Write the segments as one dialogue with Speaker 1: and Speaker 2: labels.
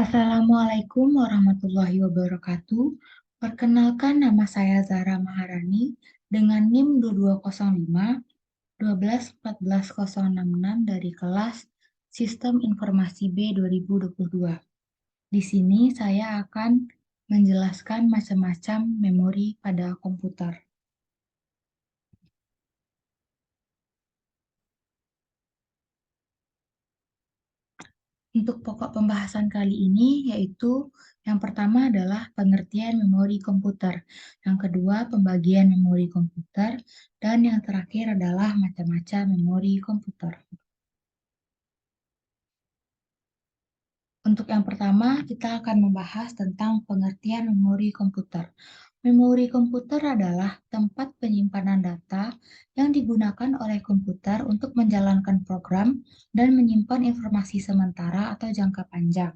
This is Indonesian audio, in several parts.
Speaker 1: Assalamualaikum warahmatullahi wabarakatuh. Perkenalkan, nama saya Zahra Maharani dengan NIM 2205 1214066 dari kelas Sistem Informasi B 2022. Di sini saya akan menjelaskan macam-macam memori pada komputer. Untuk pokok pembahasan kali ini yaitu yang pertama adalah pengertian memori komputer, yang kedua pembagian memori komputer, dan yang terakhir adalah macam-macam memori komputer. Untuk yang pertama, kita akan membahas tentang pengertian memori komputer. Memori komputer adalah tempat penyimpanan data yang digunakan oleh komputer untuk menjalankan program dan menyimpan informasi sementara atau jangka panjang.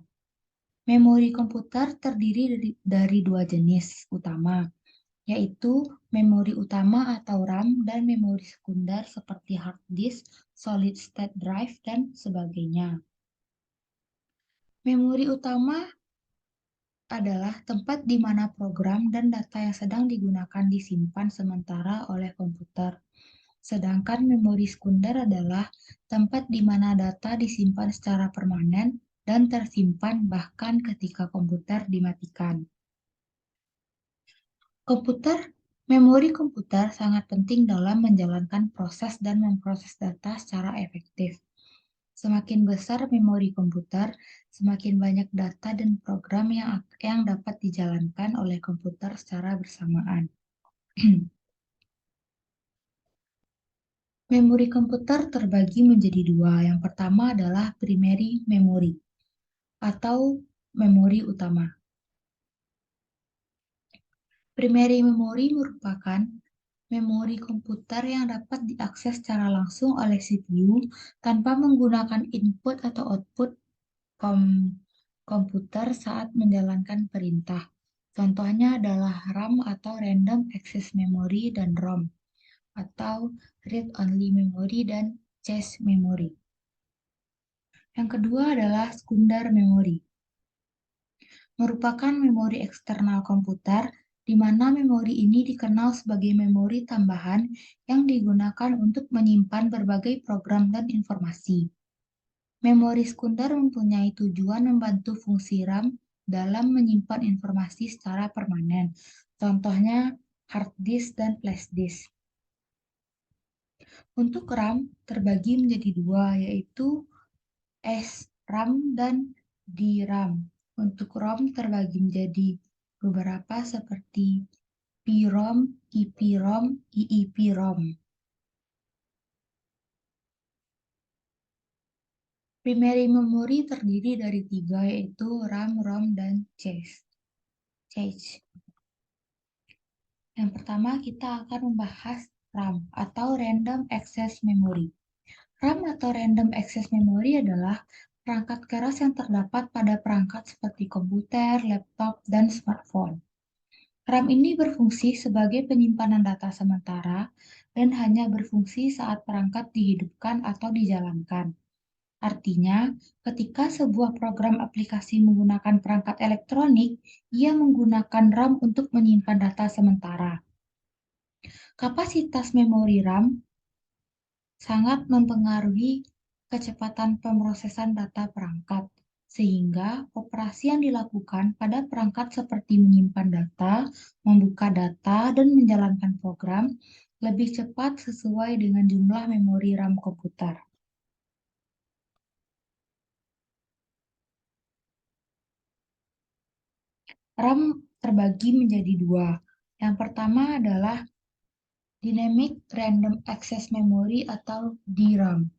Speaker 1: Memori komputer terdiri dari dua jenis utama, yaitu memori utama atau RAM dan memori sekunder seperti hard disk, solid state drive, dan sebagainya. Memori utama adalah tempat di mana program dan data yang sedang digunakan disimpan sementara oleh komputer. Sedangkan memori sekunder adalah tempat di mana data disimpan secara permanen dan tersimpan bahkan ketika komputer dimatikan. Memori komputer sangat penting dalam menjalankan proses dan memproses data secara efektif. Semakin besar memori komputer, semakin banyak data dan program yang dapat dijalankan oleh komputer secara bersamaan. Memori komputer terbagi menjadi dua. Yang pertama adalah primary memory atau memori utama. Primary memory merupakan memori komputer yang dapat diakses secara langsung oleh CPU tanpa menggunakan input atau output komputer saat menjalankan perintah. Contohnya adalah RAM atau Random Access Memory dan ROM atau Read Only Memory dan Cache Memory. Yang kedua adalah secondary memory. Merupakan memori eksternal komputer di mana memori ini dikenal sebagai memori tambahan yang digunakan untuk menyimpan berbagai program dan informasi. Memori sekunder mempunyai tujuan membantu fungsi RAM dalam menyimpan informasi secara permanen. Contohnya hard disk dan flash disk. Untuk RAM terbagi menjadi dua, yaitu SRAM dan DRAM. Untuk ROM terbagi menjadi beberapa seperti PROM, EPROM, EEPROM. Primary memory terdiri dari tiga, yaitu RAM, ROM, dan cache. Yang pertama kita akan membahas RAM atau Random Access Memory. RAM atau Random Access Memory adalah perangkat keras yang terdapat pada perangkat seperti komputer, laptop, dan smartphone. RAM ini berfungsi sebagai penyimpanan data sementara dan hanya berfungsi saat perangkat dihidupkan atau dijalankan. Artinya, ketika sebuah program aplikasi menggunakan perangkat elektronik, ia menggunakan RAM untuk menyimpan data sementara. Kapasitas memori RAM sangat mempengaruhi kecepatan pemrosesan data perangkat, sehingga operasi yang dilakukan pada perangkat seperti menyimpan data, membuka data, dan menjalankan program lebih cepat sesuai dengan jumlah memori RAM komputer. RAM terbagi menjadi dua. Yang pertama adalah Dynamic Random Access Memory atau DRAM.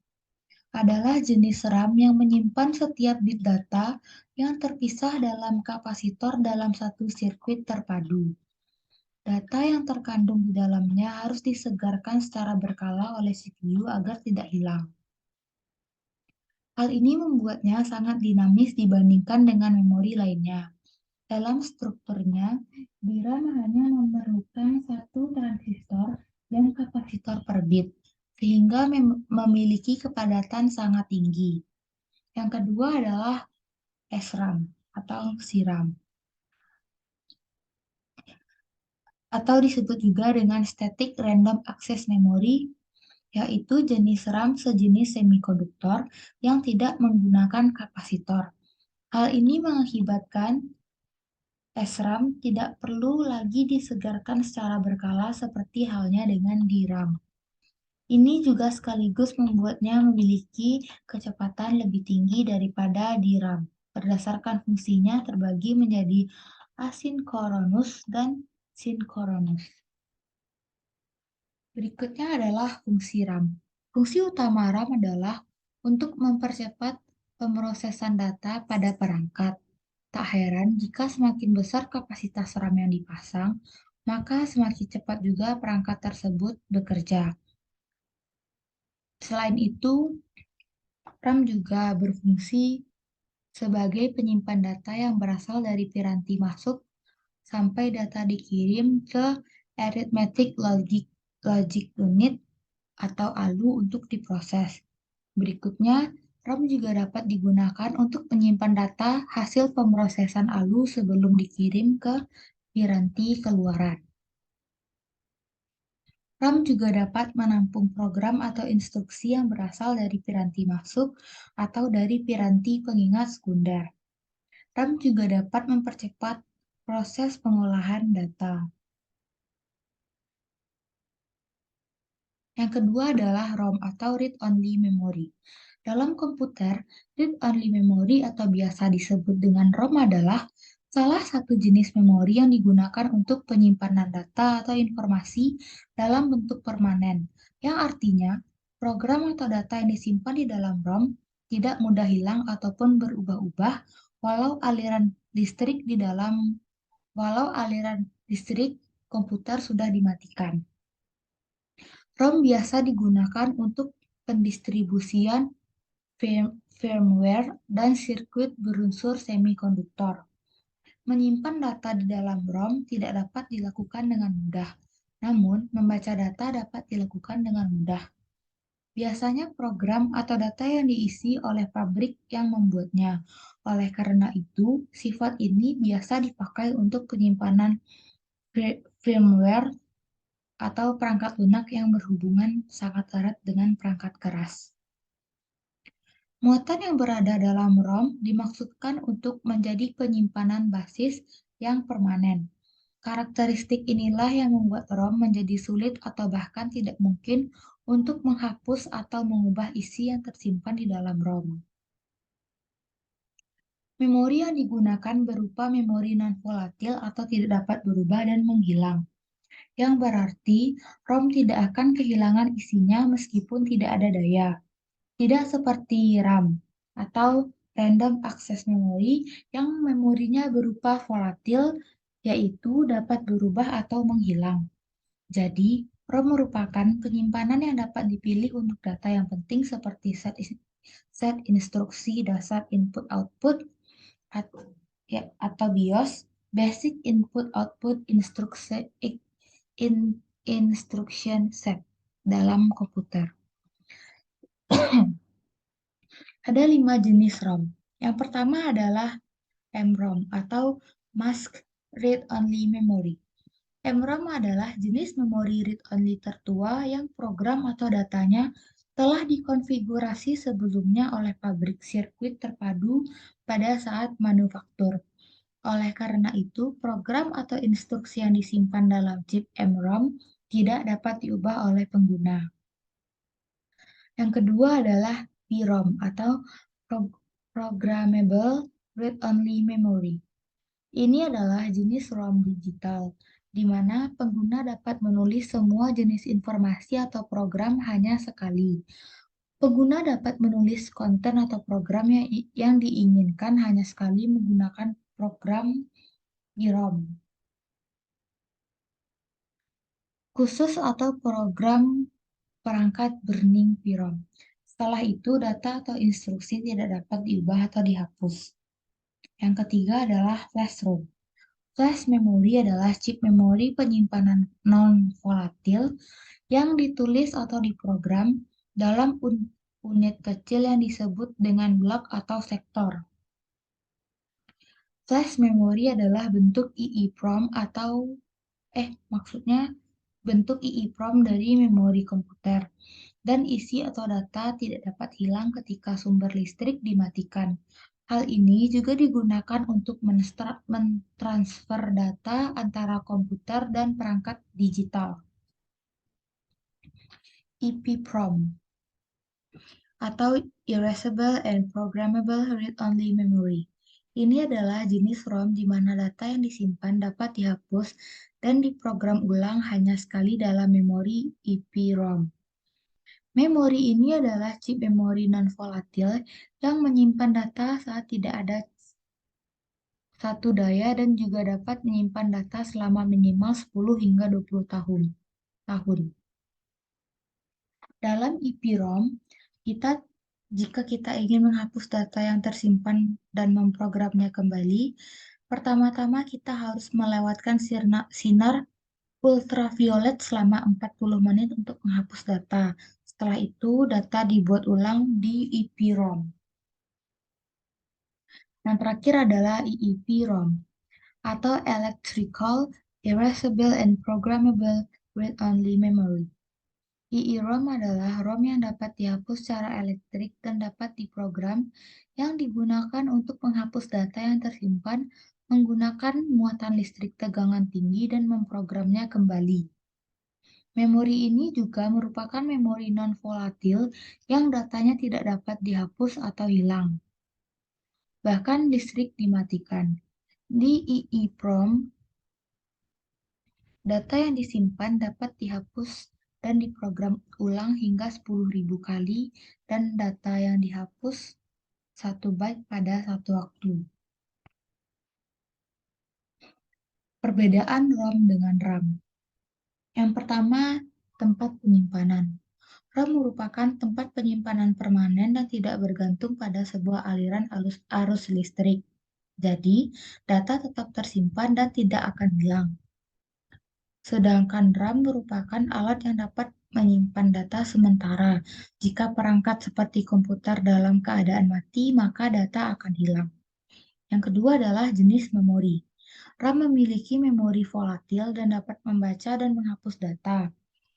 Speaker 1: Adalah jenis RAM yang menyimpan setiap bit data yang terpisah dalam kapasitor dalam satu sirkuit terpadu. Data yang terkandung di dalamnya harus disegarkan secara berkala oleh CPU agar tidak hilang. Hal ini membuatnya sangat dinamis dibandingkan dengan memori lainnya. Dalam strukturnya, DRAM hanya memerlukan satu transistor dan kapasitor per bit, sehingga memiliki kepadatan sangat tinggi. Yang kedua adalah SRAM atau SRAM, atau disebut juga dengan Static Random Access Memory, yaitu jenis RAM sejenis semikonduktor yang tidak menggunakan kapasitor. Hal ini mengakibatkan SRAM tidak perlu lagi disegarkan secara berkala seperti halnya dengan DRAM. Ini juga sekaligus membuatnya memiliki kecepatan lebih tinggi daripada DRAM. Berdasarkan fungsinya terbagi menjadi asinkronus dan sinkronus. Berikutnya adalah fungsi RAM. Fungsi utama RAM adalah untuk mempercepat pemrosesan data pada perangkat. Tak heran jika semakin besar kapasitas RAM yang dipasang, maka semakin cepat juga perangkat tersebut bekerja. Selain itu, RAM juga berfungsi sebagai penyimpan data yang berasal dari piranti masuk sampai data dikirim ke Arithmetic Logic Unit atau ALU untuk diproses. Berikutnya, RAM juga dapat digunakan untuk menyimpan data hasil pemrosesan ALU sebelum dikirim ke piranti keluaran. RAM juga dapat menampung program atau instruksi yang berasal dari piranti masuk atau dari piranti pengingat sekunder. RAM juga dapat mempercepat proses pengolahan data. Yang kedua adalah ROM atau Read-Only Memory. Dalam komputer, Read-Only Memory atau biasa disebut dengan ROM adalah salah satu jenis memori yang digunakan untuk penyimpanan data atau informasi dalam bentuk permanen, yang artinya program atau data yang disimpan di dalam ROM tidak mudah hilang ataupun berubah-ubah walau aliran listrik komputer sudah dimatikan. ROM biasa digunakan untuk pendistribusian firmware dan sirkuit berunsur semikonduktor. Menyimpan data di dalam ROM tidak dapat dilakukan dengan mudah, namun membaca data dapat dilakukan dengan mudah. Biasanya program atau data yang diisi oleh pabrik yang membuatnya. Oleh karena itu, sifat ini biasa dipakai untuk penyimpanan firmware atau perangkat lunak yang berhubungan sangat erat dengan perangkat keras. Muatan yang berada dalam ROM dimaksudkan untuk menjadi penyimpanan basis yang permanen. Karakteristik inilah yang membuat ROM menjadi sulit atau bahkan tidak mungkin untuk menghapus atau mengubah isi yang tersimpan di dalam ROM. Memori yang digunakan berupa memori non-volatil atau tidak dapat berubah dan menghilang, yang berarti ROM tidak akan kehilangan isinya meskipun tidak ada daya. Tidak seperti RAM atau Random Access Memory yang memorinya berupa volatil, yaitu dapat berubah atau menghilang. Jadi, ROM merupakan penyimpanan yang dapat dipilih untuk data yang penting seperti set instruksi dasar input-output atau BIOS, Basic Input-Output Instruction Set dalam komputer. Ada 5 jenis ROM. Yang pertama adalah MROM atau Mask Read Only Memory. MROM adalah jenis memori read-only tertua yang program atau datanya telah dikonfigurasi sebelumnya oleh pabrik sirkuit terpadu pada saat manufaktur. Oleh karena itu, program atau instruksi yang disimpan dalam chip MROM tidak dapat diubah oleh pengguna. Yang kedua adalah PROM atau Programmable Read-Only Memory. Ini adalah jenis ROM digital, di mana pengguna dapat menulis semua jenis informasi atau program hanya sekali. Pengguna dapat menulis konten atau program yang diinginkan hanya sekali menggunakan program di ROM. Khusus atau program perangkat burning PROM. Setelah itu, data atau instruksi tidak dapat diubah atau dihapus. Yang ketiga adalah flash ROM. Flash memory adalah chip memori penyimpanan non-volatil yang ditulis atau diprogram dalam unit kecil yang disebut dengan blok atau sektor. Flash memory adalah bentuk EEPROM atau maksudnya bentuk EEPROM dari memori komputer dan isi atau data tidak dapat hilang ketika sumber listrik dimatikan. Hal ini juga digunakan untuk mentransfer data antara komputer dan perangkat digital. EPROM atau Erasable and Programmable Read-Only Memory. Ini adalah jenis ROM di mana data yang disimpan dapat dihapus dan diprogram ulang hanya sekali dalam memori EPROM. Memori ini adalah chip memori non-volatil yang menyimpan data saat tidak ada satu daya dan juga dapat menyimpan data selama minimal 10 hingga 20 tahun. Dalam EPROM, jika kita ingin menghapus data yang tersimpan dan memprogramnya kembali, pertama-tama kita harus melewatkan sinar ultraviolet selama 40 menit untuk menghapus data. Setelah itu, data dibuat ulang di EPROM. Yang terakhir adalah EEPROM atau Electrical Erasable and Programmable Read-Only Memory. EEROM adalah ROM yang dapat dihapus secara elektrik dan dapat diprogram yang digunakan untuk menghapus data yang tersimpan menggunakan muatan listrik tegangan tinggi dan memprogramnya kembali. Memori ini juga merupakan memori non-volatil yang datanya tidak dapat dihapus atau hilang. Bahkan listrik dimatikan. Di EEPROM, data yang disimpan dapat dihapus dan diprogram ulang hingga 10.000 kali dan data yang dihapus 1 byte pada satu waktu. Perbedaan ROM dengan RAM. Yang pertama, tempat penyimpanan. RAM merupakan tempat penyimpanan permanen dan tidak bergantung pada sebuah aliran arus listrik. Jadi, data tetap tersimpan dan tidak akan hilang. Sedangkan RAM merupakan alat yang dapat menyimpan data sementara. Jika perangkat seperti komputer dalam keadaan mati, maka data akan hilang. Yang kedua adalah jenis memori. RAM memiliki memori volatil dan dapat membaca dan menghapus data.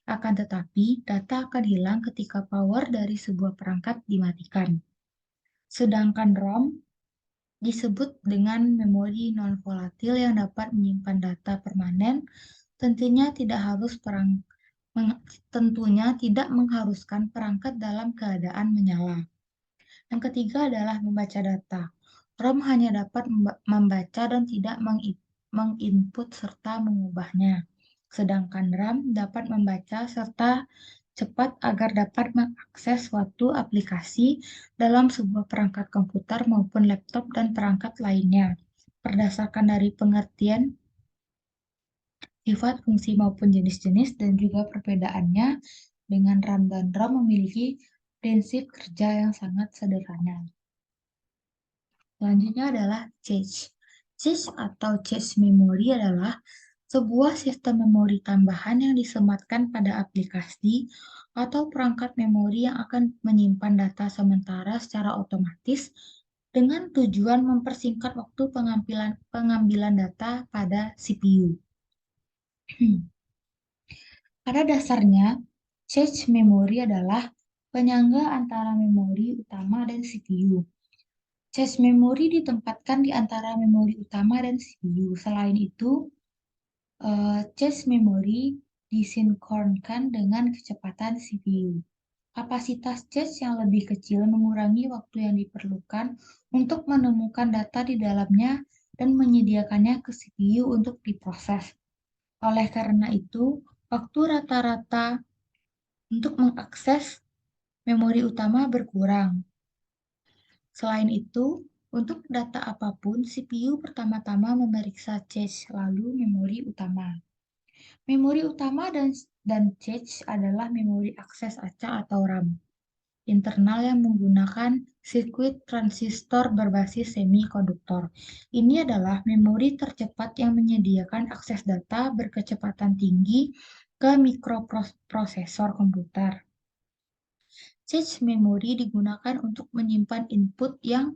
Speaker 1: Akan tetapi, data akan hilang ketika power dari sebuah perangkat dimatikan. Sedangkan ROM disebut dengan memori non-volatil yang dapat menyimpan data permanen, tentunya tidak mengharuskan perangkat dalam keadaan menyala. Yang ketiga adalah membaca data. ROM hanya dapat membaca dan tidak menginput serta mengubahnya. Sedangkan RAM dapat membaca serta cepat agar dapat mengakses suatu aplikasi dalam sebuah perangkat komputer maupun laptop dan perangkat lainnya. Berdasarkan dari pengertian sifat, fungsi, maupun jenis-jenis dan juga perbedaannya dengan RAM dan ROM memiliki prinsip kerja yang sangat sederhana. Selanjutnya adalah cache. Cache atau cache memory adalah sebuah sistem memori tambahan yang disematkan pada aplikasi atau perangkat memori yang akan menyimpan data sementara secara otomatis dengan tujuan mempersingkat waktu pengambilan data pada CPU. Pada dasarnya, cache memory adalah penyangga antara memori utama dan CPU. Cache memory ditempatkan di antara memori utama dan CPU. Selain itu, cache memory disinkronkan dengan kecepatan CPU. Kapasitas cache yang lebih kecil mengurangi waktu yang diperlukan untuk menemukan data di dalamnya dan menyediakannya ke CPU untuk diproses. Oleh karena itu, waktu rata-rata untuk mengakses memori utama berkurang. Selain itu, untuk data apapun, CPU pertama-tama memeriksa cache lalu memori utama. Memori utama dan cache adalah memori akses acak atau RAM internal yang menggunakan sirkuit transistor berbasis semikonduktor. Ini adalah memori tercepat yang menyediakan akses data berkecepatan tinggi ke mikroprosesor komputer. Cache memory digunakan untuk menyimpan input yang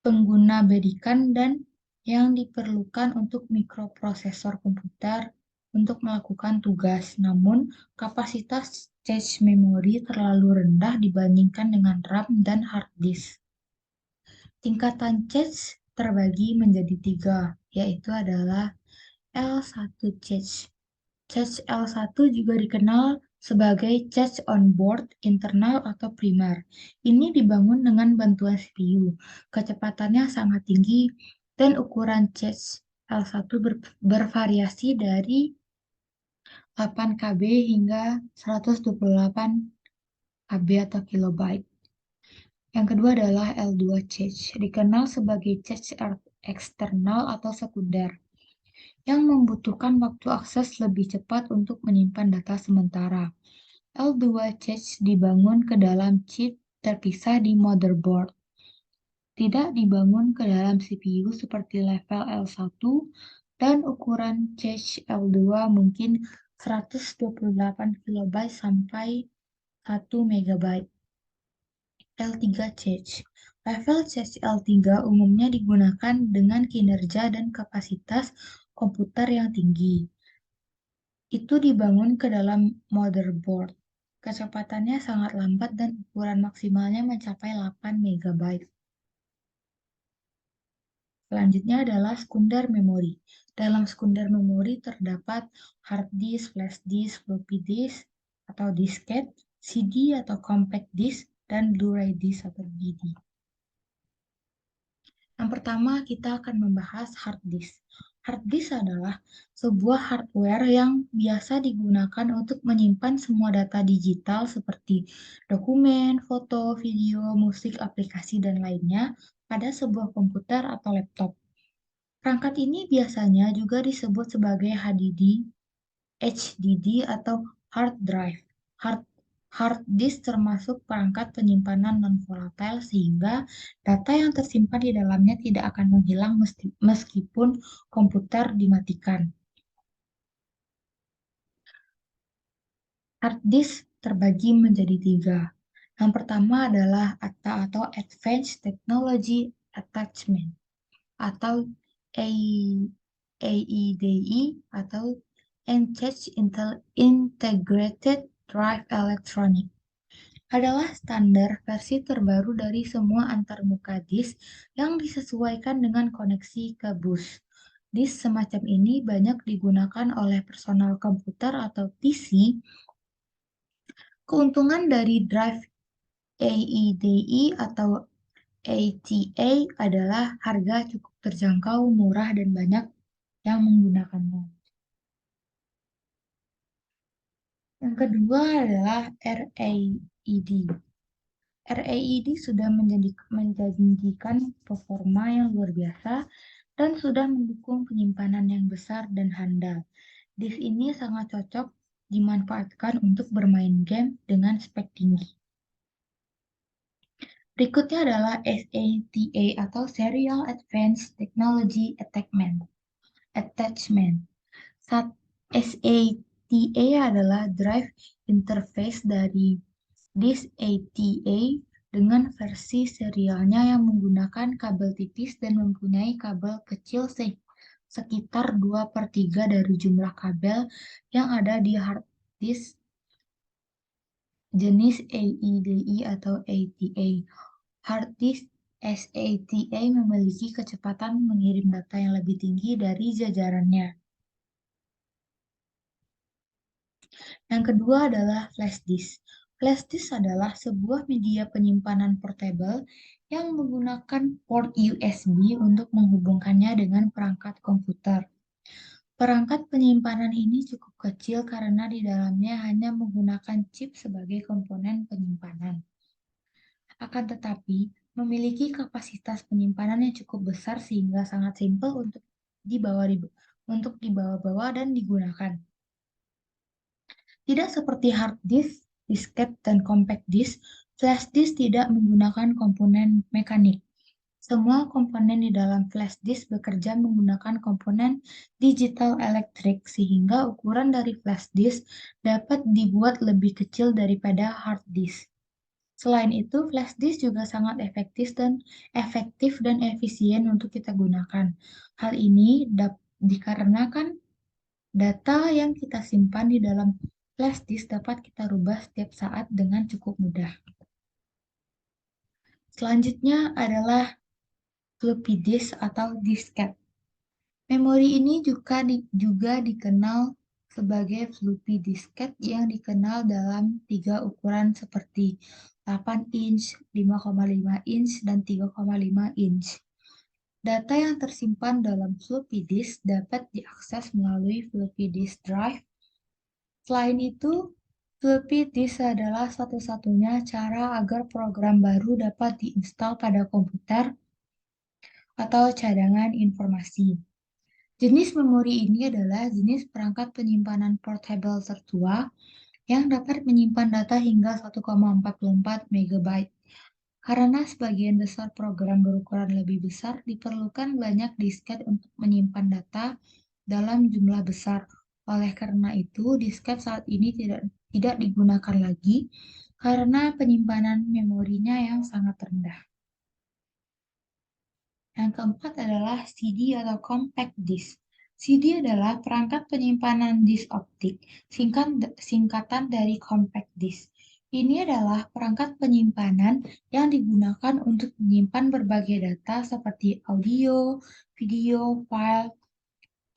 Speaker 1: pengguna bedikan dan yang diperlukan untuk mikroprosesor komputer untuk melakukan tugas. Namun, kapasitas cache memori terlalu rendah dibandingkan dengan RAM dan hard disk. Tingkatan cache terbagi menjadi tiga, yaitu adalah L1 cache. Cache L1 juga dikenal sebagai cache on-board internal atau primer. Ini dibangun dengan bantuan CPU. Kecepatannya sangat tinggi dan ukuran cache L1 bervariasi dari 8 KB hingga 128 KB atau kilobyte. Yang kedua adalah L2 cache, dikenal sebagai cache eksternal atau sekunder, yang membutuhkan waktu akses lebih cepat untuk menyimpan data sementara. L2 cache dibangun ke dalam chip terpisah di motherboard, tidak dibangun ke dalam CPU seperti level L1, dan ukuran cache L2 mungkin 128 KB sampai 1 MB. L3 cache. Level cache L3 umumnya digunakan dengan kinerja dan kapasitas komputer yang tinggi. Itu dibangun ke dalam motherboard. Kecepatannya sangat lambat dan ukuran maksimalnya mencapai 8 MB. Selanjutnya adalah sekunder memori. Dalam sekunder memori terdapat hard disk, flash disk, floppy disk atau disket, CD atau compact disk, dan Blu-ray disk atau DVD. Yang pertama, kita akan membahas hard disk. Hard disk adalah sebuah hardware yang biasa digunakan untuk menyimpan semua data digital seperti dokumen, foto, video, musik, aplikasi, dan lainnya pada sebuah komputer atau laptop. Perangkat ini biasanya juga disebut sebagai HDD atau hard drive. Hard disk termasuk perangkat penyimpanan non-volatile sehingga data yang tersimpan di dalamnya tidak akan menghilang meskipun komputer dimatikan. Hard disk terbagi menjadi tiga. Yang pertama adalah ATA atau Advanced Technology Attachment atau AEDE atau Engaged Integrated Drive Electronic. Adalah standar versi terbaru dari semua antarmuka disk yang disesuaikan dengan koneksi ke bus. Disk semacam ini banyak digunakan oleh personal komputer atau PC. Keuntungan dari drive AEDE atau ATA adalah harga cukup terjangkau, murah, dan banyak yang menggunakannya. Yang kedua adalah RAID. RAID sudah menjanjikan performa yang luar biasa dan sudah mendukung penyimpanan yang besar dan handal. Disk ini sangat cocok dimanfaatkan untuk bermain game dengan spek tinggi. Berikutnya adalah SATA atau Serial Advanced Technology Attachment. SATA adalah drive interface dari disk ATA dengan versi serialnya yang menggunakan kabel tipis dan mempunyai kabel kecil sekitar 2/3 dari jumlah kabel yang ada di hard disk jenis AEDE atau ATA. Hard disk SATA memiliki kecepatan mengirim data yang lebih tinggi dari jajarannya. Yang kedua adalah flash disk. Flash disk adalah sebuah media penyimpanan portable yang menggunakan port USB untuk menghubungkannya dengan perangkat komputer. Perangkat penyimpanan ini cukup kecil karena di dalamnya hanya menggunakan chip sebagai komponen penyimpanan. Akan tetapi, memiliki kapasitas penyimpanan yang cukup besar sehingga sangat simpel untuk dibawa-bawa dan digunakan. Tidak seperti hard disk, disket, dan compact disk, flash disk tidak menggunakan komponen mekanik. Semua komponen di dalam flash disk bekerja menggunakan komponen digital elektrik sehingga ukuran dari flash disk dapat dibuat lebih kecil daripada hard disk. Selain itu, flash disk juga sangat efektif dan efisien untuk kita gunakan. Hal ini dikarenakan data yang kita simpan di dalam flash disk dapat kita rubah setiap saat dengan cukup mudah. Selanjutnya adalah floppy disk atau disket. Memori ini juga dikenal sebagai floppy disket yang dikenal dalam tiga ukuran seperti 8 inch, 5,5 inch, dan 3,5 inch. Data yang tersimpan dalam floppy disk dapat diakses melalui floppy disk drive. Selain itu, floppy disk adalah satu-satunya cara agar program baru dapat diinstal pada komputer atau cadangan informasi. Jenis memori ini adalah jenis perangkat penyimpanan portable tertua yang dapat menyimpan data hingga 1,44 MB. Karena sebagian besar program berukuran lebih besar, diperlukan banyak disket untuk menyimpan data dalam jumlah besar. Oleh karena itu, disket saat ini tidak digunakan lagi karena penyimpanan memorinya yang sangat rendah. Yang keempat adalah CD atau compact disk. CD adalah perangkat penyimpanan disk optik, singkatan dari compact disk. Ini adalah perangkat penyimpanan yang digunakan untuk menyimpan berbagai data seperti audio, video, file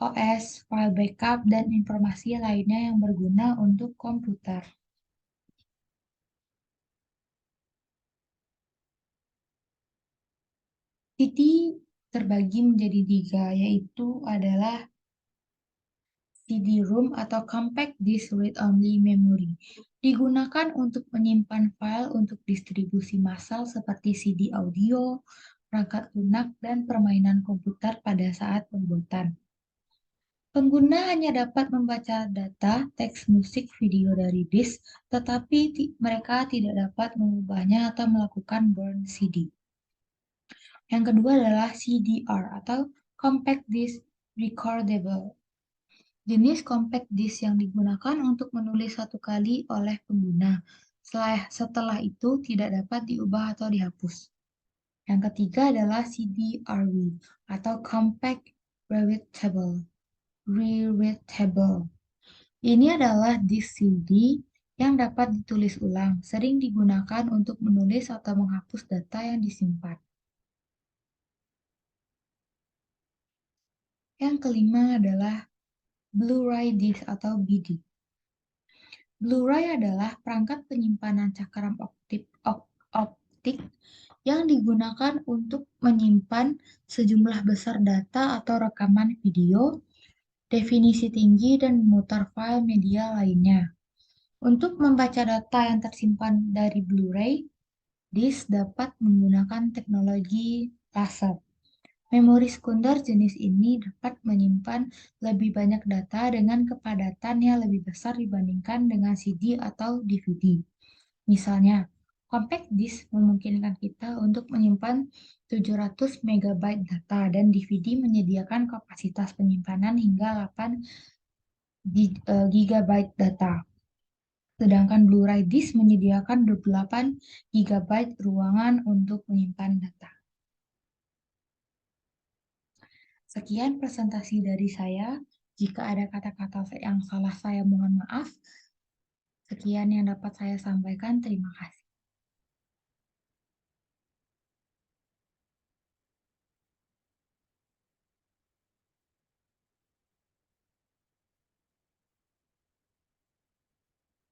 Speaker 1: OS, file backup, dan informasi lainnya yang berguna untuk komputer. CD terbagi menjadi tiga, yaitu adalah CD-ROM atau Compact Disk Read-Only Memory. Digunakan untuk menyimpan file untuk distribusi massal seperti CD audio, perangkat lunak, dan permainan komputer pada saat pembuatan. Pengguna hanya dapat membaca data, teks, musik, video dari disk, tetapi mereka tidak dapat mengubahnya atau melakukan burn CD. Yang kedua adalah CDR atau Compact Disk Recordable. Jenis compact disk yang digunakan untuk menulis satu kali oleh pengguna. Setelah itu tidak dapat diubah atau dihapus. Yang ketiga adalah CD-RW atau Compact Rereadable. Ini adalah disk CD yang dapat ditulis ulang, sering digunakan untuk menulis atau menghapus data yang disimpan. Yang kelima adalah Blu-ray disc atau BD. Blu-ray adalah perangkat penyimpanan cakram optik yang digunakan untuk menyimpan sejumlah besar data atau rekaman video, definisi tinggi, dan memutar file media lainnya. Untuk membaca data yang tersimpan dari Blu-ray, disk dapat menggunakan teknologi laser. Memori sekunder jenis ini dapat menyimpan lebih banyak data dengan kepadatan yang lebih besar dibandingkan dengan CD atau DVD. Misalnya, compact disk memungkinkan kita untuk menyimpan 700 MB data dan DVD menyediakan kapasitas penyimpanan hingga 8 GB data. Sedangkan Blu-ray disk menyediakan 28 GB ruangan untuk menyimpan data. Sekian presentasi dari saya. Jika ada kata-kata yang salah, saya mohon maaf. Sekian yang dapat saya sampaikan. Terima kasih.